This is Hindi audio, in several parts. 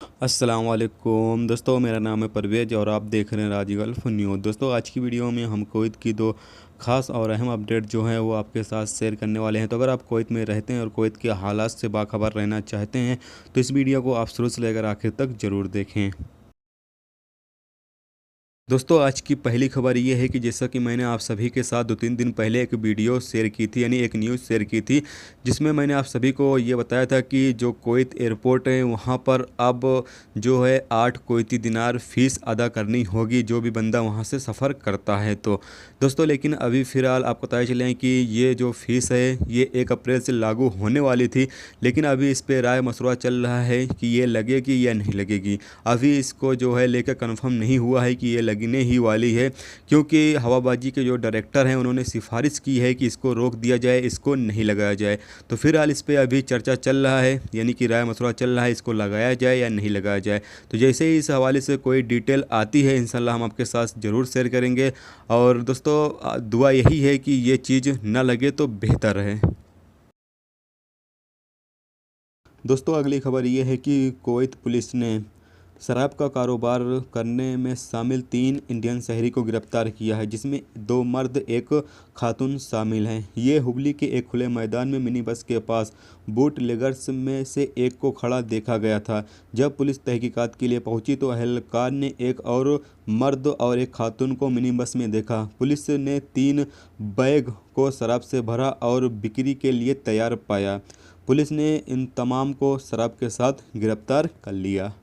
अस्सलाम वालेकुम दोस्तों, मेरा नाम है परवेज और आप देख रहे हैं राजी गल्फ न्यूज़। दोस्तों, आज की वीडियो में हम कुवैत की दो खास और अहम अपडेट जो हैं वो आपके साथ शेयर करने वाले हैं। तो अगर आप कुवैत में रहते हैं और कुवैत के हालात से बाखबर रहना चाहते हैं तो इस वीडियो को आप शुरू से लेकर आखिर तक ज़रूर देखें। दोस्तों, आज की पहली खबर ये है कि जैसा कि मैंने आप सभी के साथ 2-3 दिन पहले एक वीडियो शेयर की थी, यानी एक न्यूज़ शेयर की थी, जिसमें मैंने आप सभी को ये बताया था कि जो कुवैत एयरपोर्ट है वहाँ पर अब जो है 8 कुवैती दिनार फ़ीस अदा करनी होगी जो भी बंदा वहाँ से सफ़र करता है। तो दोस्तों, लेकिन अभी फ़िलहाल आपको पता चले कि ये जो फ़ीस है ये 1 अप्रैल से लागू होने वाली थी, लेकिन अभी इस पर राय मशवरा चल रहा है कि ये लगेगी या नहीं लगेगी। अभी इसको जो है लेकर कन्फर्म नहीं हुआ है कि ये लगने ही वाली है, क्योंकि हवाबाजी के जो डायरेक्टर हैं उन्होंने सिफारिश की है कि इसको रोक दिया जाए, इसको नहीं लगाया जाए। तो फिलहाल इस पे अभी चर्चा चल रहा है, यानी कि राय मशवरा चल रहा है, इसको लगाया जाए या नहीं लगाया जाए। तो जैसे ही इस हवाले से कोई डिटेल आती है इंशाल्लाह हम आपके साथ ज़रूर शेयर करेंगे। और दोस्तों, दुआ यही है कि ये चीज़ ना लगे तो बेहतर है। दोस्तों, अगली खबर ये है कि कुवैत पुलिस ने शराब का कारोबार करने में शामिल 3 इंडियन शहरी को गिरफ्तार किया है, जिसमें 2 मर्द एक खातून शामिल हैं। ये हुबली के एक खुले मैदान में मिनी बस के पास बूटलेगर्स में से एक को खड़ा देखा गया था। जब पुलिस तहकीकात के लिए पहुंची तो अहलकार ने एक और मर्द और एक खातून को मिनी बस में देखा। पुलिस ने 3 बैग को शराब से भरा और बिक्री के लिए तैयार पाया। पुलिस ने इन तमाम को शराब के साथ गिरफ्तार कर लिया।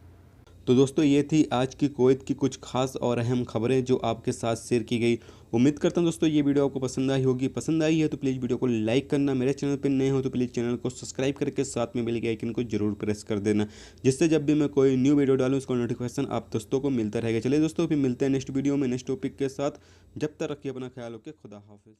तो दोस्तों, ये थी आज की कुवैत की कुछ खास और अहम खबरें जो आपके साथ शेयर की गई। उम्मीद करता हूँ दोस्तों ये वीडियो आपको पसंद आई होगी। पसंद आई है तो प्लीज़ वीडियो को लाइक करना, मेरे चैनल पर नए हो तो प्लीज़ चैनल को सब्सक्राइब करके साथ में बेल के आइकन को जरूर प्रेस कर देना, जिससे जब भी मैं कोई न्यू वीडियो डालूँ उसका नोटिफिकेशन आप दोस्तों को मिलता रहेगा। चलिए दोस्तों, फिर मिलते हैं नेक्स्ट वीडियो में नेक्स्ट टॉपिक के साथ। जब तक रखिए अपना ख्याल, ओके, खुदा हाफिज़।